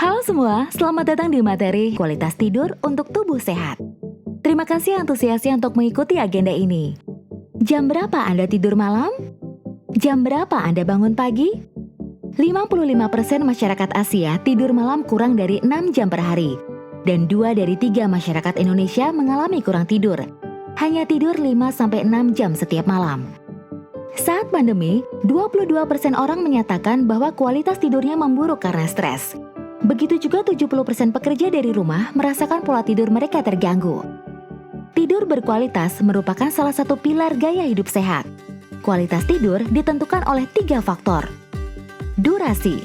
Halo semua, selamat datang di materi kualitas tidur untuk tubuh sehat. Terima kasih antusiasnya untuk mengikuti agenda ini. Jam berapa Anda tidur malam? Jam berapa Anda bangun pagi? 55% masyarakat Asia tidur malam kurang dari 6 jam per hari. Dan 2 dari 3 masyarakat Indonesia mengalami kurang tidur. Hanya tidur 5-6 jam setiap malam. Saat pandemi, 22% orang menyatakan bahwa kualitas tidurnya memburuk karena stres. Begitu juga 70% pekerja dari rumah merasakan pola tidur mereka terganggu. Tidur berkualitas merupakan salah satu pilar gaya hidup sehat. Kualitas tidur ditentukan oleh 3 faktor. Durasi.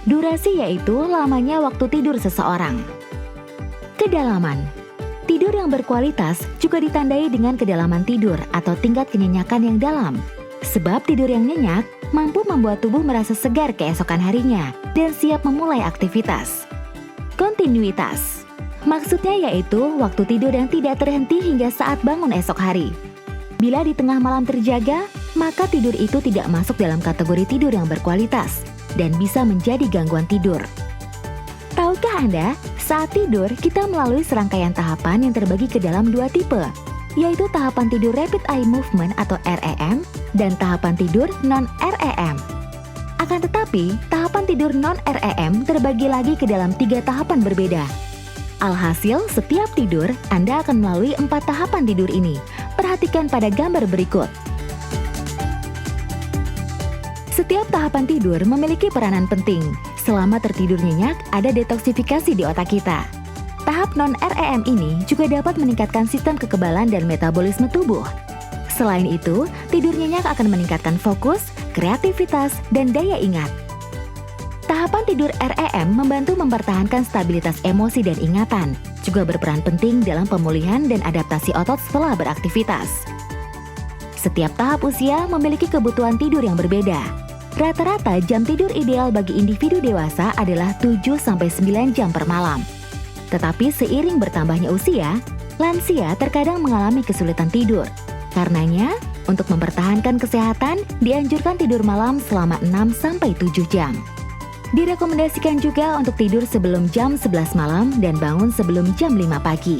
Durasi yaitu lamanya waktu tidur seseorang. Kedalaman. Tidur yang berkualitas juga ditandai dengan kedalaman tidur atau tingkat kenyenyakan yang dalam. Sebab tidur yang nyenyak mampu membuat tubuh merasa segar keesokan harinya dan siap memulai aktivitas. Kontinuitas. Maksudnya yaitu waktu tidur yang tidak terhenti hingga saat bangun esok hari. Bila di tengah malam terjaga, maka tidur itu tidak masuk dalam kategori tidur yang berkualitas dan bisa menjadi gangguan tidur. Tahukah Anda, saat tidur kita melalui serangkaian tahapan yang terbagi ke dalam 2 tipe, yaitu tahapan tidur Rapid Eye Movement atau REM dan tahapan tidur non-REM. Akan tetapi, tahapan tidur non-REM terbagi lagi ke dalam 3 tahapan berbeda. Alhasil, setiap tidur, Anda akan melalui 4 tahapan tidur ini. Perhatikan pada gambar berikut. Setiap tahapan tidur memiliki peranan penting. Selama tertidur nyenyak, ada detoksifikasi di otak kita. Tahap non-REM ini juga dapat meningkatkan sistem kekebalan dan metabolisme tubuh. Selain itu, tidur nyenyak akan meningkatkan fokus, kreativitas, dan daya ingat. Tahapan tidur REM membantu mempertahankan stabilitas emosi dan ingatan, juga berperan penting dalam pemulihan dan adaptasi otot setelah beraktivitas. Setiap tahap usia memiliki kebutuhan tidur yang berbeda. Rata-rata jam tidur ideal bagi individu dewasa adalah 7-9 jam per malam. Tetapi seiring bertambahnya usia, lansia terkadang mengalami kesulitan tidur. Karenanya, untuk mempertahankan kesehatan, dianjurkan tidur malam selama 6-7 jam. Direkomendasikan juga untuk tidur sebelum jam 11 malam dan bangun sebelum jam 5 pagi.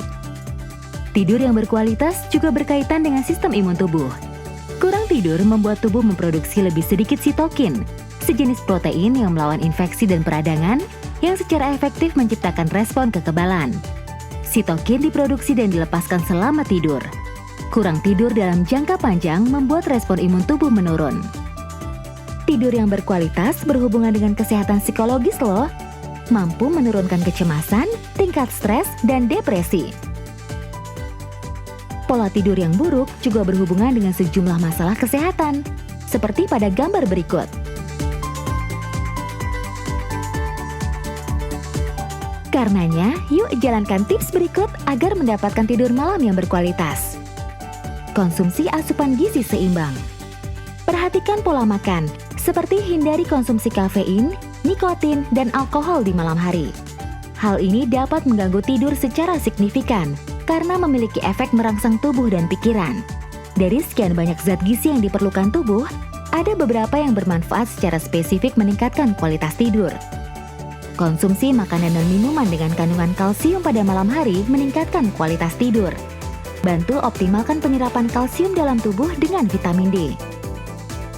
Tidur yang berkualitas juga berkaitan dengan sistem imun tubuh. Kurang tidur membuat tubuh memproduksi lebih sedikit sitokin, sejenis protein yang melawan infeksi dan peradangan, yang secara efektif menciptakan respon kekebalan. Sitokin diproduksi dan dilepaskan selama tidur. Kurang tidur dalam jangka panjang membuat respon imun tubuh menurun. Tidur yang berkualitas berhubungan dengan kesehatan psikologis loh. Mampu menurunkan kecemasan, tingkat stres, dan depresi. Pola tidur yang buruk juga berhubungan dengan sejumlah masalah kesehatan, seperti pada gambar berikut. Karenanya, yuk jalankan tips berikut agar mendapatkan tidur malam yang berkualitas. Konsumsi asupan gizi seimbang. Perhatikan pola makan, seperti hindari konsumsi kafein, nikotin, dan alkohol di malam hari. Hal ini dapat mengganggu tidur secara signifikan karena memiliki efek merangsang tubuh dan pikiran. Dari sekian banyak zat gizi yang diperlukan tubuh, ada beberapa yang bermanfaat secara spesifik meningkatkan kualitas tidur. Konsumsi makanan dan minuman dengan kandungan kalsium pada malam hari meningkatkan kualitas tidur. Bantu optimalkan penyerapan kalsium dalam tubuh dengan vitamin D.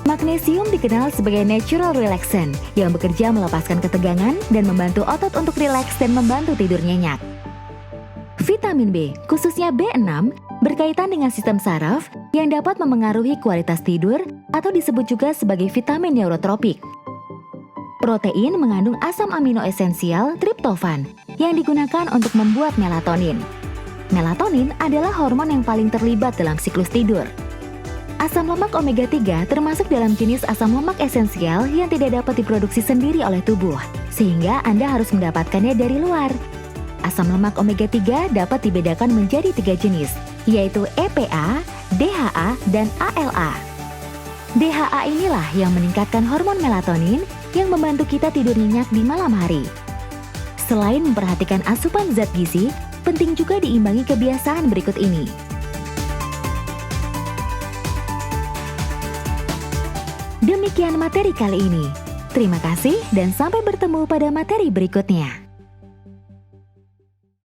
Magnesium dikenal sebagai natural relaxant yang bekerja melepaskan ketegangan dan membantu otot untuk rileks dan membantu tidur nyenyak. Vitamin B, khususnya B6, berkaitan dengan sistem saraf yang dapat memengaruhi kualitas tidur atau disebut juga sebagai vitamin neurotropik. Protein mengandung asam amino esensial triptofan yang digunakan untuk membuat melatonin. Melatonin adalah hormon yang paling terlibat dalam siklus tidur. Asam lemak omega 3 termasuk dalam jenis asam lemak esensial yang tidak dapat diproduksi sendiri oleh tubuh, sehingga Anda harus mendapatkannya dari luar. Asam lemak omega 3 dapat dibedakan menjadi 3 jenis, yaitu EPA, DHA, dan ALA. DHA inilah yang meningkatkan hormon melatonin yang membantu kita tidur nyenyak di malam hari. Selain memperhatikan asupan zat gizi, penting juga diimbangi kebiasaan berikut ini. Demikian materi kali ini. Terima kasih dan sampai bertemu pada materi berikutnya.